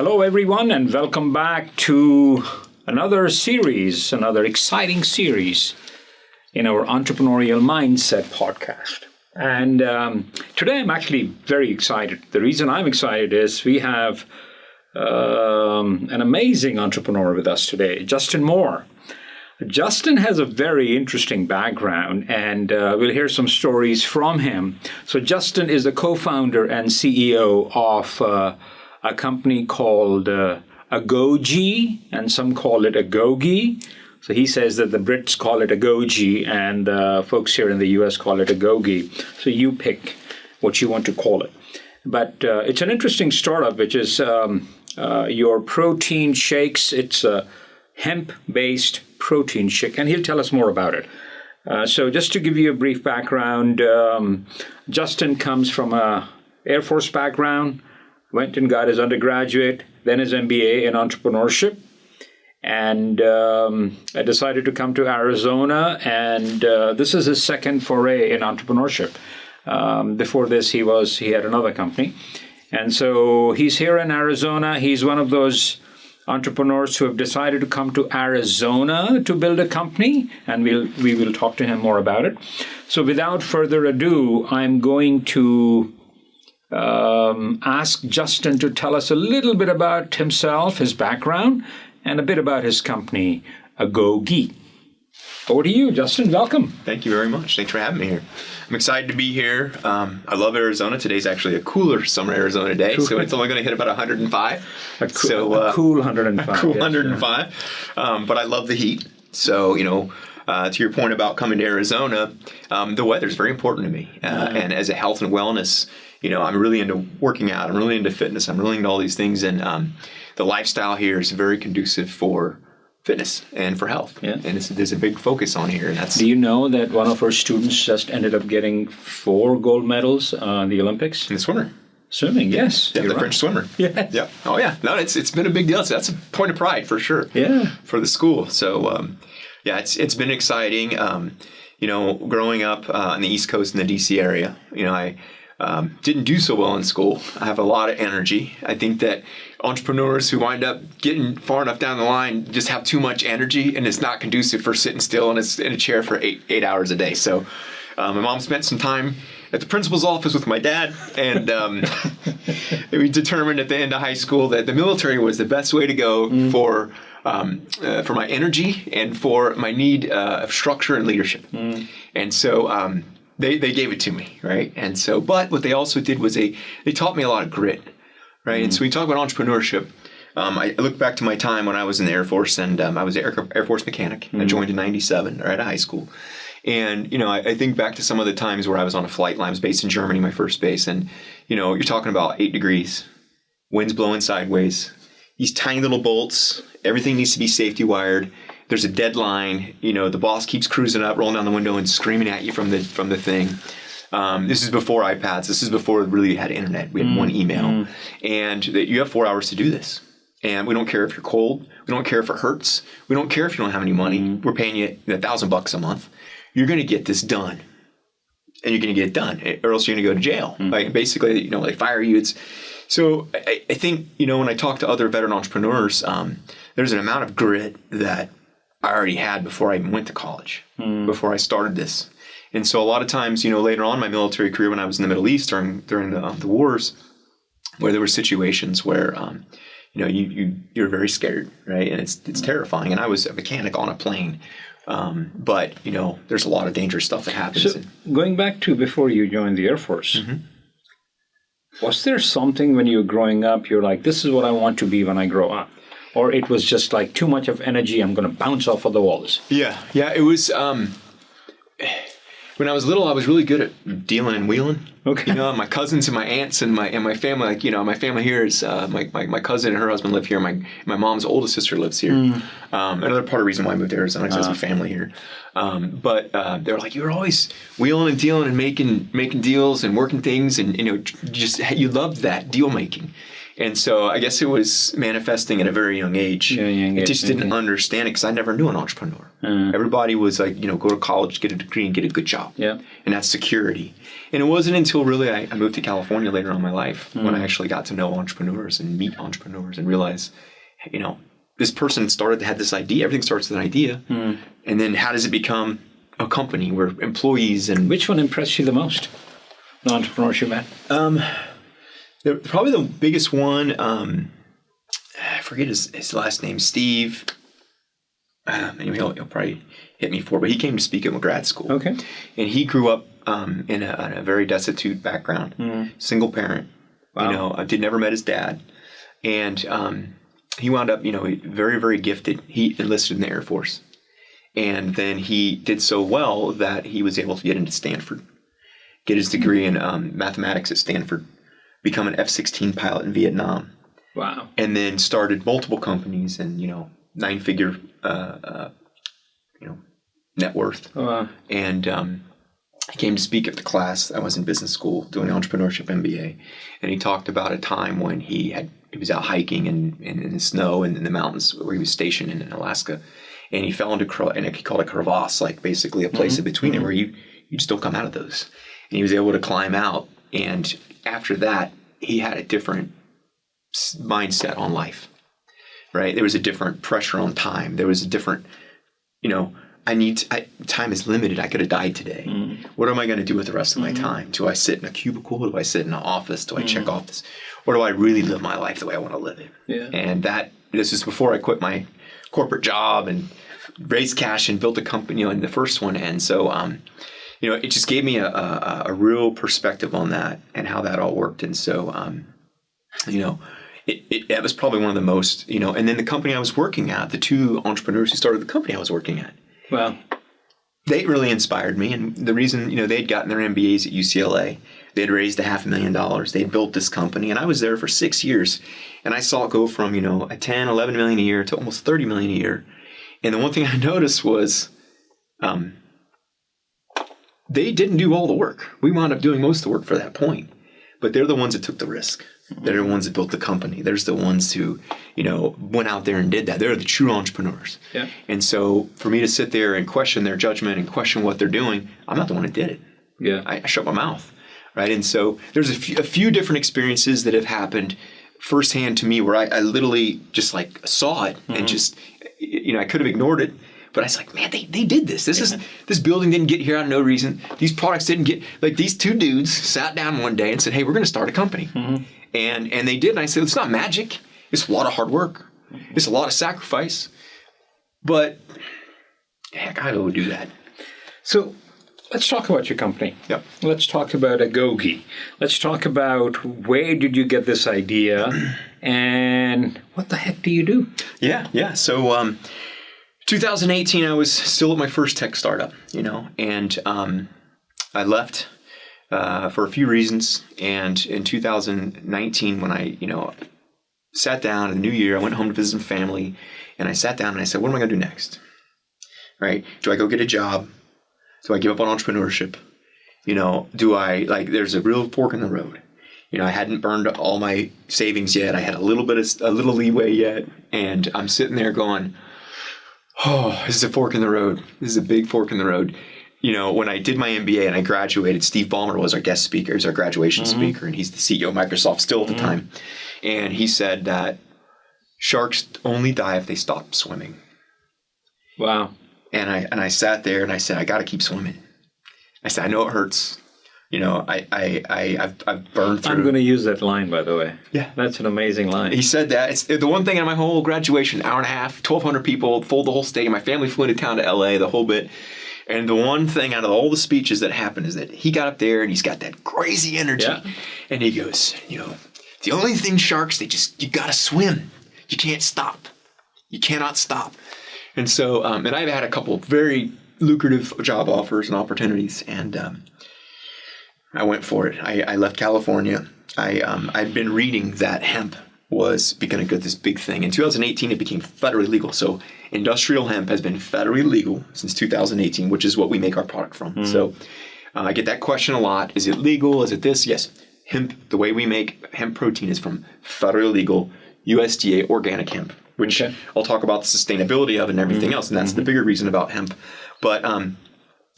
Hello, everyone, and welcome back to another exciting series in our Entrepreneurial Mindset podcast. And today I'm actually very excited. The reason I'm excited is we have an amazing entrepreneur with us today, Justin Moore. Justin has a very interesting background, and we'll hear some stories from him. So Justin is the co-founder and CEO of a company called Agoge, and some call it Agoge. So he says that the Brits call it Agoge, and folks here in the US call it Agoge. So you pick what you want to call it. But it's an interesting startup, which is your protein shakes. It's a hemp-based protein shake, and he'll tell us more about it. So just to give you a brief background, Justin comes from a Air Force background, went and got his undergraduate, then his MBA in entrepreneurship, and I decided to come to Arizona, and this is his second foray in entrepreneurship. Before this, he had another company, and so he's here in Arizona. He's one of those entrepreneurs who have decided to come to Arizona to build a company, and we will talk to him more about it. So without further ado, I'm going to ask Justin to tell us a little bit about himself, his background, and a bit about his company, Agoge. Over to you, Justin. Welcome. Thank you very much. Thanks for having me here. I'm excited to be here. I love Arizona. Today's actually a cooler summer Arizona day, so it's only going to hit about 105. A cool 105. A cool 105. But I love the heat. So, to your point about coming to Arizona, the weather's very important to me. And as a health and wellness, I'm really into working out. I'm really into fitness. I'm really into all these things. And the lifestyle here is very conducive for fitness and for health. Yeah. And there's a big focus on here. And do you know that one of our students just ended up getting 4 gold medals in the Olympics? In the swimmer. Swimming, yes. Yeah, the French swimmer. Yeah. Yeah. Oh, yeah. No, it's been a big deal. So that's a point of pride for sure. Yeah. For the school. So, it's been exciting. Growing up on the East Coast in the DC area, I didn't do so well in school. I have a lot of energy. I think that entrepreneurs who wind up getting far enough down the line just have too much energy, and it's not conducive for sitting still in a chair for eight hours a day. So my mom spent some time at the principal's office with my dad, and we determined at the end of high school that the military was the best way to go for my energy and for my need of structure and leadership. And so they gave it to me, right? And so, but what they also did was they taught me a lot of grit, right? And so we talk about entrepreneurship. I look back to my time when I was in the Air Force, and I was an Air Force mechanic. I joined in 97 right out of high school. And, I think back to some of the times where I was on a flight line. I was based in Germany, my first base. And, you're talking about 8 degrees, winds blowing sideways, these tiny little bolts, everything needs to be safety wired. There's a deadline, the boss keeps cruising up, rolling down the window and screaming at you from the thing. This is before iPads. This is before we really had internet. We had one email. And you have 4 hours to do this. And we don't care if you're cold. We don't care if it hurts. We don't care if you don't have any money. We're paying you $1,000 a month. You're going to get this done. And you're going to get it done, or else you're going to go to jail. Like basically, they fire you. So I think, when I talk to other veteran entrepreneurs, there's an amount of grit that I already had before I even went to college, before I started this. And so a lot of times, later on in my military career, when I was in the Middle East during the wars, where there were situations where, you're very scared, right? And it's terrifying. And I was a mechanic on a plane. But, there's a lot of dangerous stuff that happens. So going back to before you joined the Air Force, was there something when you were growing up, you're like, this is what I want to be when I grow up? Or it was just like too much of energy, I'm going to bounce off of the walls? Yeah, it was, when I was little, I was really good at dealing and wheeling. Okay. My cousins and my aunts and my family, my family here is, my cousin and her husband live here. My mom's oldest sister lives here. Another part of the reason why I moved to Arizona is because I have family here. But they were like, you were always wheeling and dealing and making deals and working things. And, you loved that deal making. And so I guess it was manifesting at a very young age. I just didn't understand it because I never knew an entrepreneur. Everybody was like, go to college, get a degree, and get a good job. Yeah. And that's security. And it wasn't until really I moved to California later on in my life when I actually got to know entrepreneurs and meet entrepreneurs and realize, this person had this idea. Everything starts with an idea. And then how does it become a company where employees and... Which one impressed you the most? The entrepreneurship, man? Probably the biggest one, I forget his last name, Steve. Anyway, he'll probably hit me for it, but he came to speak at grad school. Okay. And he grew up in a very destitute background, single parent. Wow. Never met his dad. And he wound up, very, very gifted. He enlisted in the Air Force. And then he did so well that he was able to get into Stanford, get his degree in mathematics at Stanford, become an F-16 pilot in Vietnam. Wow. And then started multiple companies and, 9-figure, net worth. Wow. And he came to speak at the class. I was in business school doing entrepreneurship MBA. And he talked about a time when he was out hiking in the snow and in the mountains where he was stationed in Alaska. And he fell into, and he called it a crevasse, like basically a place in between it where you just don't come out of those. And he was able to climb out. And after that, he had a different mindset on life, right? There was a different pressure on time. There was a different, time is limited. I could have died today. What am I going to do with the rest of my time? Do I sit in a cubicle? Do I sit in an office? Do I check off this? Or do I really live my life the way I want to live it? Yeah. And this is before I quit my corporate job and raised cash and built a company, in the first one. And so, it just gave me a real perspective on that and how that all worked. And so, it was probably one of the most, and then the company I was working at, the two entrepreneurs who started the company I was working at. Wow. They really inspired me. And the reason, they'd gotten their MBAs at UCLA, they'd raised $500,000. They'd built this company. And I was there for 6 years. And I saw it go from, a 10, 11 million a year to almost 30 million a year. And the one thing I noticed was they didn't do all the work. We wound up doing most of the work for that point. But they're the ones that took the risk. They're the ones that built the company. There's the ones who, went out there and did that. They're the true entrepreneurs. Yeah. And so for me to sit there and question their judgment and question what they're doing, I'm not the one that did it. Yeah. I shut my mouth. Right. And so there's a few different experiences that have happened firsthand to me where I literally just saw it and just, I could have ignored it. But I was like, man, they did this. This building didn't get here out of no reason. These products didn't get, these two dudes sat down one day and said, hey, we're going to start a company. And they did. And I said, it's not magic. It's a lot of hard work. It's a lot of sacrifice. But heck, I would do that. So let's talk about your company. Yep. Let's talk about Agoge. Let's talk about where did you get this idea and what the heck do you do? Yeah. So 2018, I was still at my first tech startup, and I left for a few reasons. And in 2019, when I, sat down in the new year, I went home to visit some family, and I sat down and I said, what am I going to do next? Right? Do I go get a job? Do I give up on entrepreneurship? Do I, there's a real fork in the road. I hadn't burned all my savings yet. I had a little leeway yet. And I'm sitting there going, oh, this is a fork in the road. This is a big fork in the road. When I did my MBA and I graduated, Steve Ballmer was our guest speaker. He was our graduation speaker, and he's the CEO of Microsoft still at the time. And he said that sharks only die if they stop swimming. Wow. And I sat there and I said, I got to keep swimming. I said, I know it hurts. I've burned through. I'm going to use that line, by the way. Yeah. That's an amazing line. He said that. It's the one thing in my whole graduation, hour and a half, 1,200 people, full the whole stadium. My family flew into town to LA, the whole bit. And the one thing out of all the speeches that happened is that he got up there and he's got that crazy energy. Yeah. And he goes, the only thing sharks, you got to swim. You can't stop. You cannot stop. And so, and I've had a couple of very lucrative job offers and opportunities, and I went for it. I left California. I'd been reading that hemp was going to get this big thing. In 2018, it became federally legal. So industrial hemp has been federally legal since 2018, which is what we make our product from. So I get that question a lot. Is it legal? Is it this? Yes. hemp, the way we make hemp protein is from federally legal USDA organic hemp, which I'll talk about the sustainability of and everything else. And that's the bigger reason about hemp. But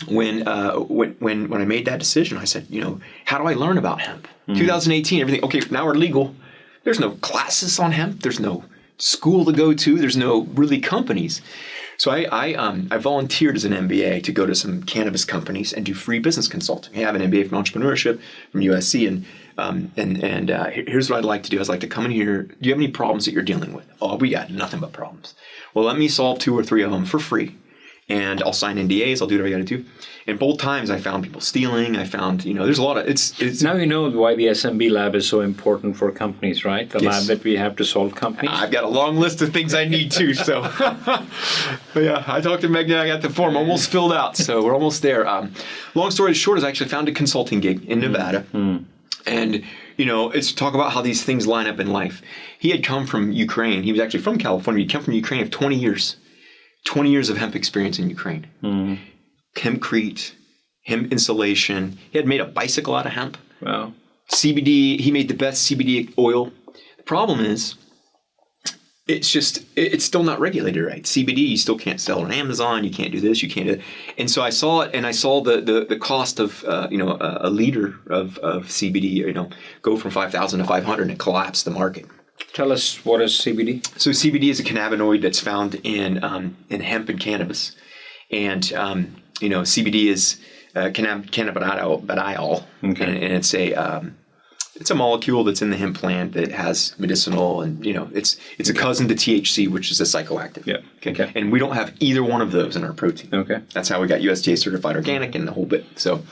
when I made that decision, I said, how do I learn about hemp? 2018, everything. Okay, now we're legal. There's no classes on hemp. There's no school to go to. There's no really companies. So I volunteered as an MBA to go to some cannabis companies and do free business consulting. I have an MBA from entrepreneurship from USC, and here's what I'd like to do. I'd like to come in here. Do you have any problems that you're dealing with? Oh, we got nothing but problems. Well, let me solve 2 or 3 of them for free. And I'll sign NDAs. I'll do whatever I got to do. And both times I found people stealing. I found, there's a lot of, it's. Now you know why the SMB lab is so important for companies, right? The lab that we have to solve companies. I've got a long list of things I need to, so. But yeah, I talked to Meg and I got the form almost filled out. So we're almost there. Long story short is I actually found a consulting gig in Nevada. And, it's talk about how these things line up in life. He had come from Ukraine. He was actually from California. He'd come from Ukraine of 20 years. 20 years of hemp experience in Ukraine. Hempcrete, hemp insulation. He had made a bicycle out of hemp. Wow. CBD, he made the best CBD oil. The problem is, it's still not regulated right. CBD, you still can't sell on Amazon. You can't do this, you can't do that. And so I saw it, and I saw the cost of, a liter of CBD, go from 5,000 to 500, and it collapsed the market. Tell us, what is CBD? So CBD is a cannabinoid that's found in hemp and cannabis, and CBD is cannabidiol, and it's a molecule that's in the hemp plant that has medicinal, and it's a cousin to THC, which is a psychoactive. Yeah. Okay. And we don't have either one of those in our protein. Okay. That's how we got USDA certified organic and the whole bit. So.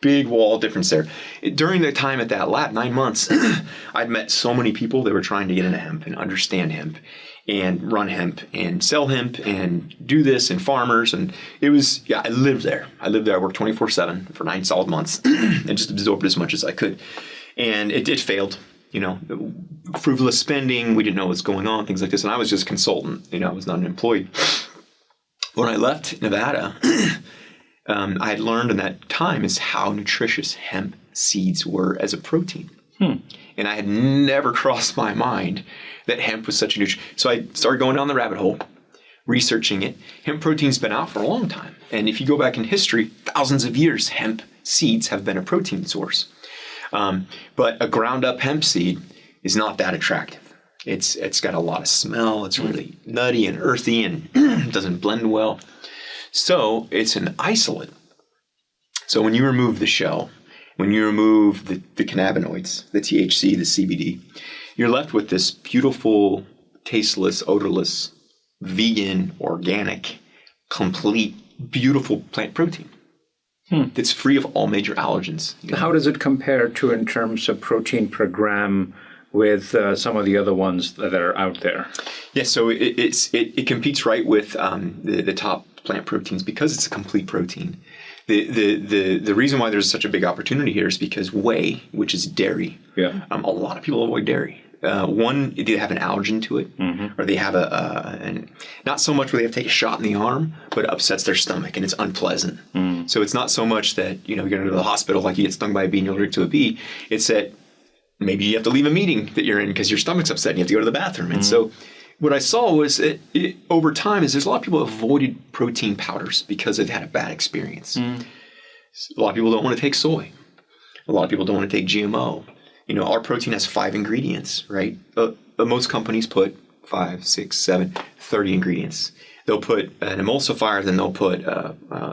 Big wall of difference there. During the time at that lab, 9 months, I'd met so many people that were trying to get into hemp and understand hemp and run hemp and sell hemp and do this, and farmers. And it was, I lived there. I worked 24/7 for 9 solid months and just absorbed as much as I could. And it failed, frivolous spending. We didn't know what's going on, things like this. And I was just a consultant, I was not an employee. When I left Nevada, I had learned in that time is how nutritious hemp seeds were as a protein. And I had never crossed my mind that hemp was such a nutrient. So I started going down the rabbit hole, researching it. Hemp protein's been out for a long time. And if you go back in history, thousands of years, hemp seeds have been a protein source. But a ground up hemp seed is not that attractive. It's got a lot of smell. It's really nutty and earthy and doesn't blend well. So it's an isolate. So when you remove the shell, when you remove the cannabinoids, the THC, the CBD, you're left with this beautiful, tasteless, odorless, vegan, organic, complete, beautiful plant protein. That's free of all major allergens. How does it compare to, in terms of protein per gram, with some of the other ones that are out there? Yeah, so it competes right with the top plant proteins because it's a complete protein. The reason why there's such a big opportunity here is because whey, which is dairy, a lot of people avoid dairy. One, they have an allergen to it, or they have not so much where they have to take a shot in the arm, but it upsets their stomach and it's unpleasant. So it's not so much that you're going to go to the hospital like you get stung by a bee and you're allergic to a bee. It's that maybe you have to leave a meeting that you're in because your stomach's upset and you have to go to the bathroom. And so what I saw was over time is there's a lot of people who avoided protein powders because they've had a bad experience. A lot of people don't want to take soy. A lot of people don't want to take GMO. Our protein has 5 ingredients, right? Most companies put 5, 6, 7, 30 ingredients. They'll put an emulsifier, then they'll put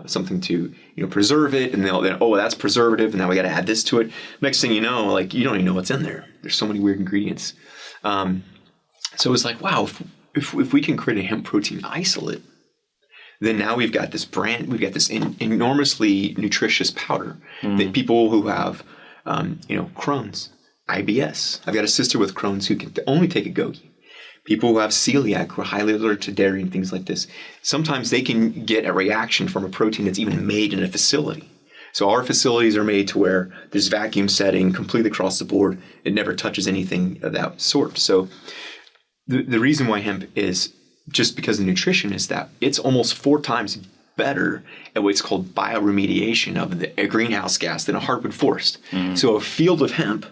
something to preserve it, and that's preservative, and now we got to add this to it. Next thing you know, you don't even know what's in there. There's so many weird ingredients. So it's like, wow, if we can create a hemp protein isolate, then now we've got this enormously nutritious powder that people who have, Crohn's, IBS. I've got a sister with Crohn's who can only take Agoge. People who have celiac, who are highly allergic to dairy and things like this, sometimes they can get a reaction from a protein that's even made in a facility. So our facilities are made to where there's vacuum setting completely across the board. It never touches anything of that sort. So the reason why hemp is just because of nutrition is that it's almost 4 times better at what's called bioremediation of a greenhouse gas than a hardwood forest. So a field of hemp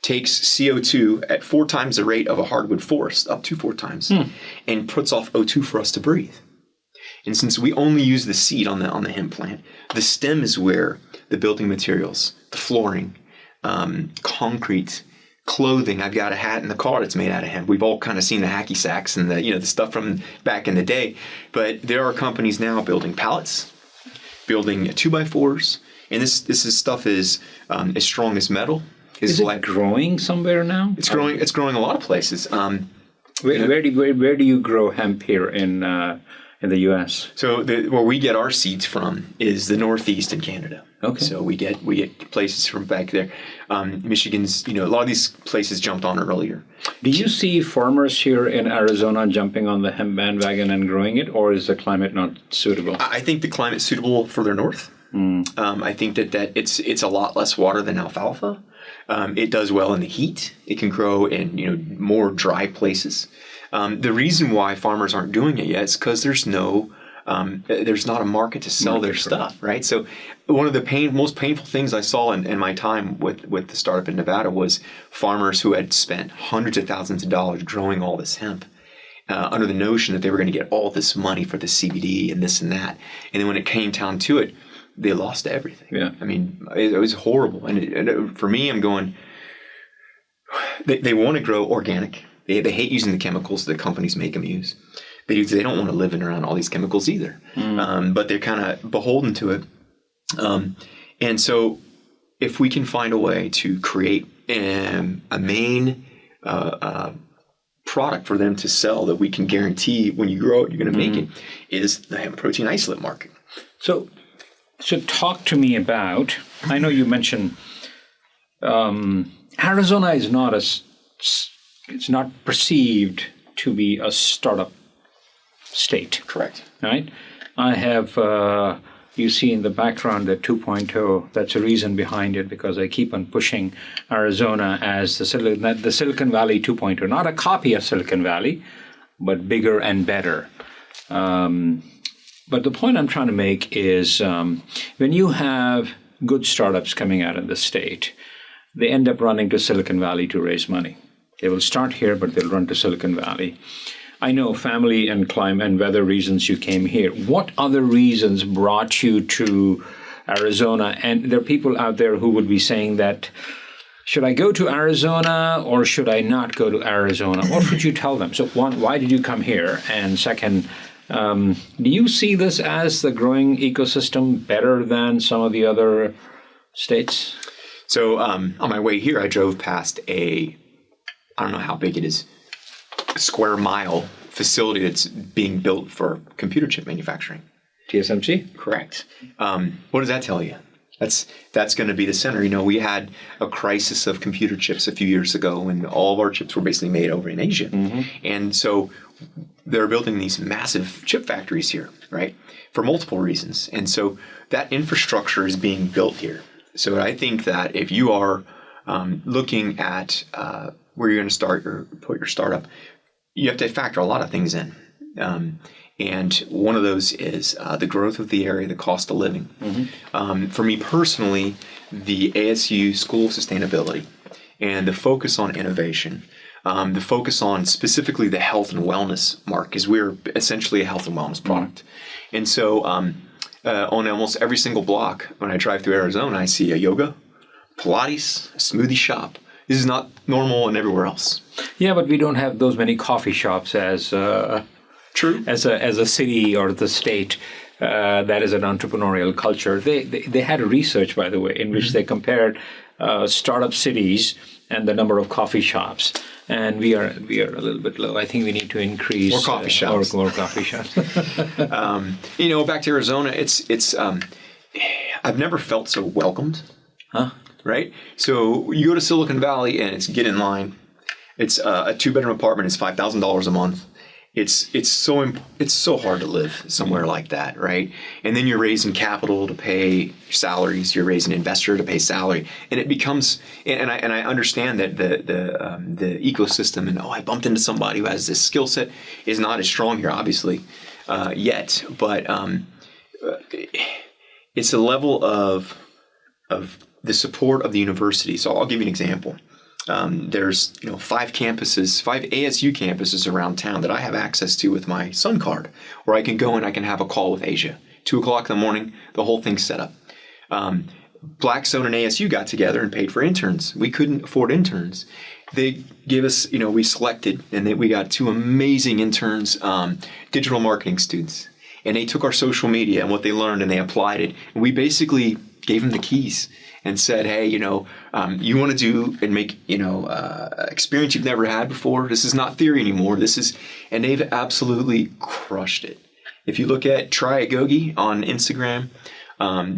takes CO2 at 4 times the rate of a hardwood forest, up to 4 times, and puts off O2 for us to breathe. And since we only use the seed on the hemp plant, the stem is where the building materials, the flooring, concrete, clothing. I've got a hat in the car that's made out of hemp. We've all kind of seen the hacky sacks and the stuff from back in the day. But there are companies now building pallets, building 2x4s, and this stuff is as strong as metal. Is it growing somewhere now? It's growing. It's growing a lot of places. Where do you grow hemp here in the U.S.? So where we get our seeds from is the Northeast in Canada. Okay. So we get places from back there. Michigan's, a lot of these places jumped on earlier. Do you see farmers here in Arizona jumping on the hemp bandwagon and growing it, or is the climate not suitable? I think the climate's suitable further north. I think that it's a lot less water than alfalfa. It does well in the heat. It can grow in more dry places. The reason why farmers aren't doing it yet is because there's not a market to sell their stuff, right? So one of the most painful things I saw in my time with the startup in Nevada was farmers who had spent hundreds of thousands of dollars growing all this hemp under the notion that they were going to get all this money for the CBD and this and that. And then when it came down to it, they lost everything. Yeah. I mean, it was horrible. And for me, I'm going, they want to grow organic. They hate using the chemicals that companies make them use. They don't want to live in around all these chemicals either. But they're kind of beholden to it. And so if we can find a way to create a main product for them to sell that we can guarantee when you grow it, you're going to make it, is the hemp protein isolate market. So talk to me about, I know you mentioned Arizona is not it's not perceived to be a startup state. Correct. Right? I have, you see in the background the 2.0, that's a reason behind it, because I keep on pushing Arizona as the Silicon Valley 2.0, not a copy of Silicon Valley, but bigger and better. But the point I'm trying to make is when you have good startups coming out of the state, they end up running to Silicon Valley to raise money. They will start here, but they'll run to Silicon Valley. I know family and climate and weather reasons you came here. What other reasons brought you to Arizona? And there are people out there who would be saying that, should I go to Arizona or should I not go to Arizona? What would you tell them? So one, why did you come here? And second, do you see this as the growing ecosystem better than some of the other states? So on my way here, I drove past I don't know how big it is, a square mile facility that's being built for computer chip manufacturing. TSMC? Correct. What does that tell you? That's going to be the center. We had a crisis of computer chips a few years ago when all of our chips were basically made over in Asia. And so they're building these massive chip factories here, right? For multiple reasons. And so that infrastructure is being built here. So I think that if you are looking at where you're going to start or put your startup, you have to factor a lot of things in. And one of those is the growth of the area, the cost of living. For me personally, the ASU School of Sustainability and the focus on innovation, the focus on specifically the health and wellness mark, because we're essentially a health and wellness product. And so on almost every single block, when I drive through Arizona, I see a yoga, Pilates, a smoothie shop. This is not normal and everywhere else. Yeah, but we don't have those many coffee shops as true as a city or the state that is an entrepreneurial culture. They had a research, by the way, in which they compared startup cities and the number of coffee shops, and we are a little bit low. I think we need to increase more coffee shops. More coffee shops. Back to Arizona, it's I've never felt so welcomed. Huh? Right? So you go to Silicon Valley and it's get in line. It's a 2-bedroom apartment is $5,000 a month. It's so hard to live somewhere like that, right? And then you're raising capital to pay salaries. You're raising investor to pay salary, and it becomes. And I understand that the ecosystem and I bumped into somebody who has this skill set is not as strong here, obviously, yet. But it's a level of the support of the university. So I'll give you an example. There's 5 ASU campuses around town that I have access to with my Sun card, where I can go and I can have a call with Asia. 2:00 in the morning, the whole thing's set up. Blackstone and ASU got together and paid for interns. We couldn't afford interns. They gave us, we selected, and then we got 2 amazing interns, digital marketing students. And they took our social media and what they learned and they applied it. And we basically gave them the keys and said, hey, you want to do and make, experience you've never had before. This is not theory anymore. And they've absolutely crushed it. If you look at Try Agoge on Instagram,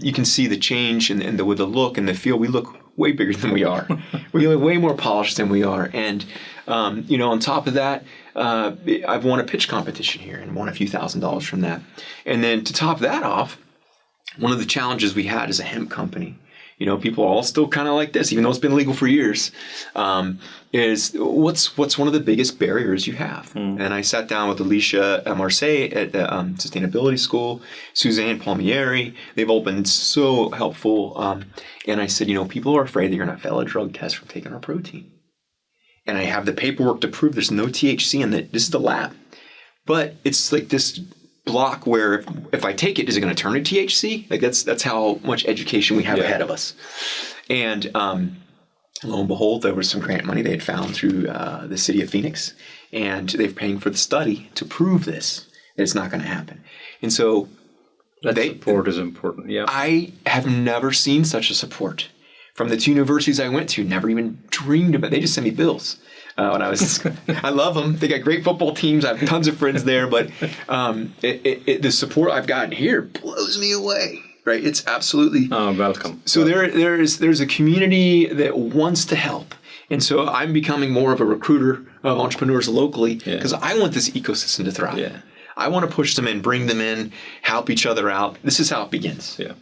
you can see the change and with the look and the feel. We look way bigger than we are. We look way more polished than we are. And, on top of that, I've won a pitch competition here and won a few $1,000s from that. And then to top that off, one of the challenges we had as a hemp company, people are all still kind of like this, even though it's been legal for years, is what's one of the biggest barriers you have? And I sat down with Alicia Marseille at the Sustainability School, Suzanne Palmieri. They've all been so helpful. And I said, people are afraid they're going to fail a drug test from taking our protein. And I have the paperwork to prove there's no THC in it. This is the lab. But it's like this block where if I take it, is it going to turn to THC? Like that's how much education we have ahead of us. And lo and behold, there was some grant money they had found through the city of Phoenix, and they're paying for the study to prove this, that it's not going to happen. And so that support is important. Yeah, I have never seen such a support from the 2 universities I went to. Never even dreamed about it. They just sent me bills. When I was, I love them. They got great football teams. I have tons of friends there, but the support I've gotten here blows me away. Right? It's absolutely welcome. So there's a community that wants to help, and so I'm becoming more of a recruiter of entrepreneurs locally because I want this ecosystem to thrive. Yeah. I want to push them in, bring them in, help each other out. This is how it begins. Yeah.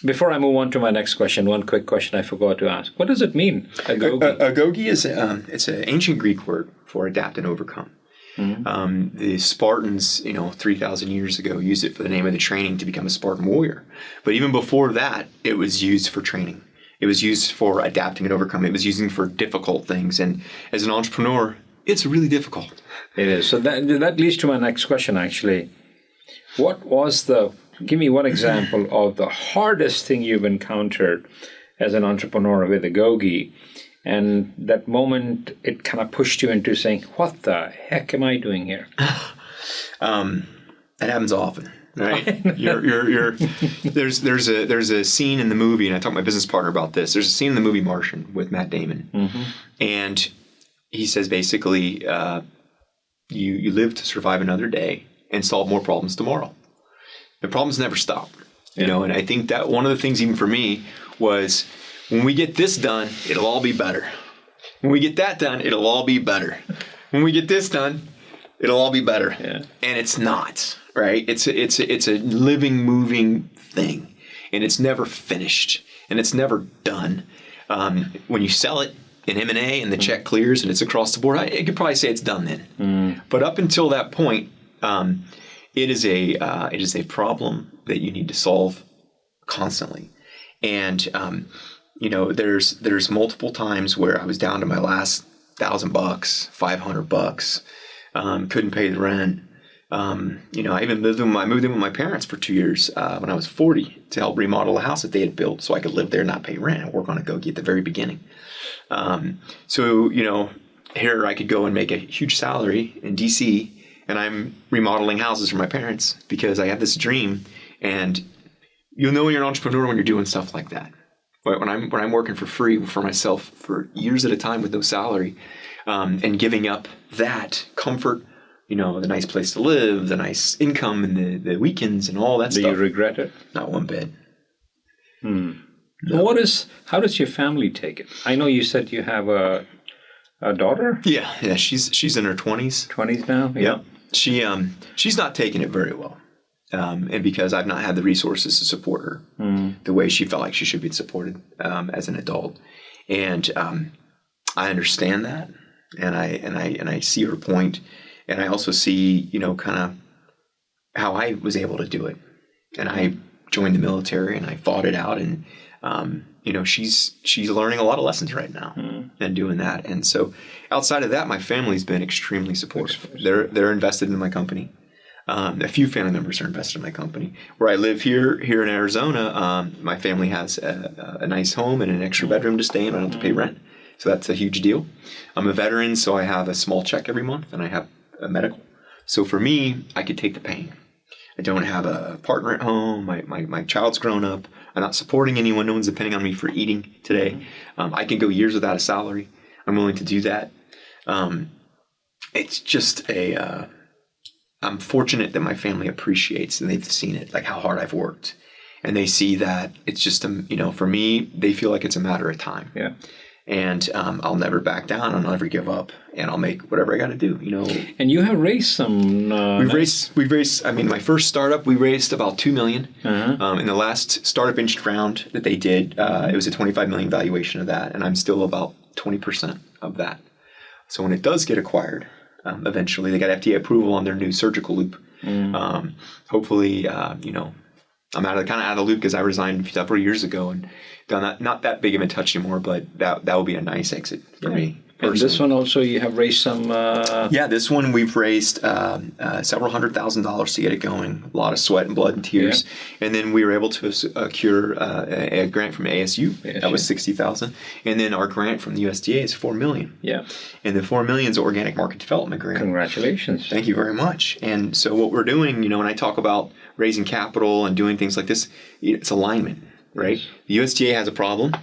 Before I move on to my next question, one quick question I forgot to ask. What does it mean, Agoge? Agoge is it's an ancient Greek word for adapt and overcome. Mm-hmm. The Spartans, 3,000 years ago, used it for the name of the training to become a Spartan warrior. But even before that, it was used for training. It was used for adapting and overcoming. It was used for difficult things. And as an entrepreneur, it's really difficult. It is. So that leads to my next question, actually. Give me one example of the hardest thing you've encountered as an entrepreneur with Agoge, and that moment it kind of pushed you into saying, what the heck am I doing here? It happens often, right? There's a scene in the movie, and I talked to my business partner about this. There's a scene in the movie Martian with Matt Damon. Mm-hmm. And he says basically, you live to survive another day and solve more problems tomorrow. The problems never stop, and I think that one of the things even for me was when we get this done, it'll all be better. When we get that done, it'll all be better. When we get this done, it'll all be better. Yeah. And it's not, right? It's a living, moving thing, and it's never finished, and it's never done. When you sell it in M&A and the check clears and it's across the board, I could probably say it's done then. But up until that point, it is a problem that you need to solve constantly. And, there's multiple times where I was down to my last $1,000, $500, couldn't pay the rent. I even moved in with my parents for 2 years, when I was 40 to help remodel a house that they had built so I could live there and not pay rent and work on Agoge at the very beginning. Here I could go and make a huge salary in DC, and I'm remodeling houses for my parents because I have this dream. And you'll know you're an entrepreneur when you're doing stuff like that. But when I'm working for free for myself for years at a time with no salary, and giving up that comfort, the nice place to live, the nice income, and the weekends and all that stuff. Do you regret it? Not one bit. No. How does your family take it? I know you said you have a daughter? Yeah. She's in her 20s. 20s now? Yeah. She's not taking it very well. And because I've not had the resources to support her the way she felt like she should be supported as an adult. And I understand that, and I see her point, and I also see kind of how I was able to do it, and joined the military and I fought it out, and she's learning a lot of lessons right now and doing that. And so outside of that, my family's been extremely supportive. They're invested in my company. A few family members are invested in my company. Where I live here in Arizona, my family has a nice home and an extra bedroom to stay in. I don't have to pay rent. So that's a huge deal. I'm a veteran, so I have a small check every month, and I have a medical. So for me, I could take the pain. I don't have a partner at home. My child's grown up. I'm not supporting anyone. No one's depending on me for eating today. I can go years without a salary. I'm willing to do that. It's just I'm fortunate that my family appreciates, and they've seen it, like how hard I've worked. And they see that it's just, for me, they feel like it's a matter of time. Yeah. And I'll never back down. I'll never give up, and I'll make whatever I got to do. And you have raised some. We've raised. I mean, my first startup, we raised about $2 million. In the last startup inch round that they did, it was a $25 million valuation of that, and I'm still about 20% of that. So when it does get acquired, eventually they got FDA approval on their new surgical loop. Hopefully, I'm kind of out of the loop because I resigned several years ago and done not that big of a touch anymore, but that will be a nice exit for me. And this one also, you have raised some... this one we've raised several $100,000s to get it going. A lot of sweat and blood and tears. Yeah. And then we were able to secure a grant from ASU. That was $60,000. And then our grant from the USDA is $4 million. Yeah. And the $4 million is an organic market development grant. Congratulations. Thank you very much. And so what we're doing, when I talk about raising capital and doing things like this, it's alignment, right? Yes. The USDA has a problem.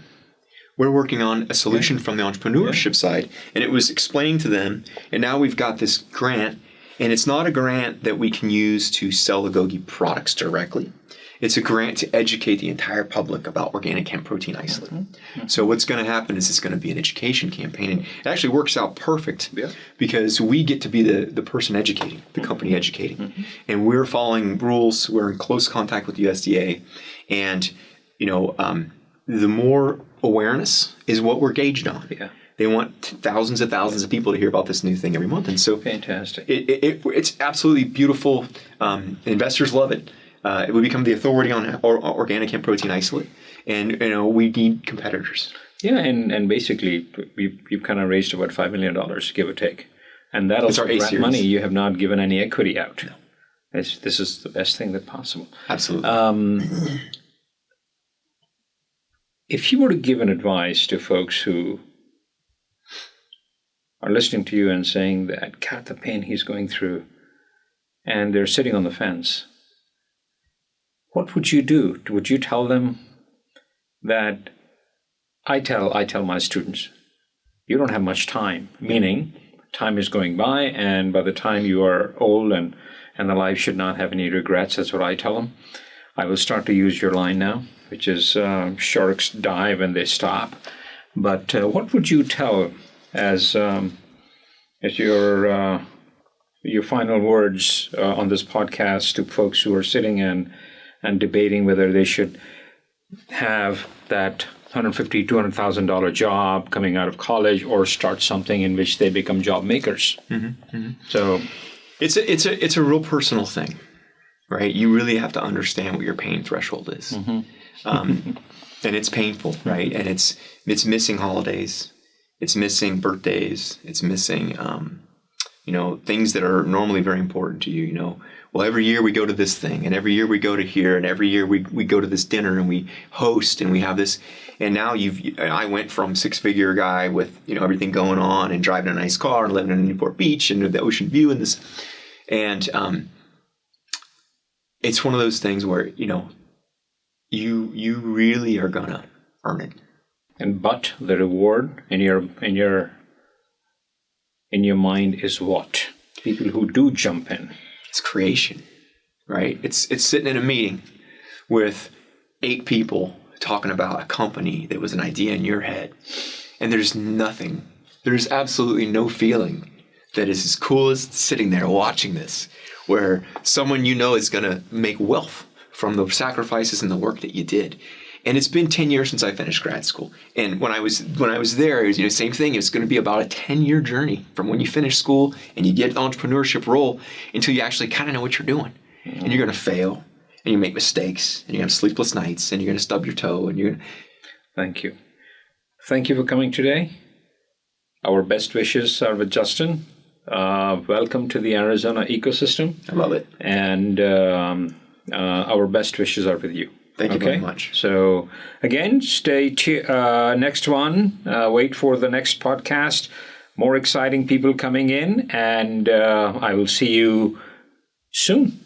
We're working on a solution from the entrepreneurship side, and it was explaining to them, and now we've got this grant, and it's not a grant that we can use to sell Agoge products directly. It's a grant to educate the entire public about organic hemp protein isolate. So what's going to happen is it's going to be an education campaign, and it actually works out perfect because we get to be the person educating, the company educating, and we're following rules. We're in close contact with the USDA, and the more awareness is what we're gauged on. Yeah. They want thousands of people to hear about this new thing every month. And so fantastic. It's absolutely beautiful. Investors love it. It would become the authority on organic hemp protein isolate. And, we need competitors. Yeah, and basically, you've kind of raised about $5 million, give or take. And that also grant money. You have not given any equity out. No. This is the best thing that's possible. Absolutely. If you were to give an advice to folks who are listening to you and saying that, God, the pain he's going through, and they're sitting on the fence, what would you do? Would you tell them that I tell my students, you don't have much time, meaning time is going by, and by the time you are old and the life should not have any regrets, that's what I tell them. I will start to use your line now, which is sharks dive and they stop. But what would you tell as your final words on this podcast to folks who are sitting and debating whether they should have that $150,000, $200,000 job coming out of college or start something in which they become job makers? So it's a real personal thing. Right, you really have to understand what your pain threshold is, and it's painful, right? And it's missing holidays, it's missing birthdays, it's missing, things that are normally very important to you. Well, every year we go to this thing, and every year we go to here, and every year we go to this dinner, and we host, and we have this. And now I went from six-figure guy with everything going on, and driving a nice car, and living in Newport Beach, and the ocean view, and this, and it's one of those things where, you really are gonna earn it. But the reward in your mind is what? People who do jump in. It's creation, right? It's sitting in a meeting with 8 people talking about a company that was an idea in your head, and there's absolutely no feeling that is as cool as sitting there watching this, where someone is going to make wealth from the sacrifices and the work that you did. And it's been 10 years since I finished grad school. And when I was there, it was same thing. It's going to be about a 10-year journey from when you finish school and you get the entrepreneurship role until you actually kind of know what you're doing. And you're going to fail, and you make mistakes, and you have sleepless nights, and you're going to stub your toe, and you're. Thank you. Thank you for coming today. Our best wishes are with Justin. Welcome to the Arizona ecosystem. I love it. And our best wishes are with you. Thank you very much. So again, stay next one. Wait for the next podcast. More exciting people coming in, and I will see you soon.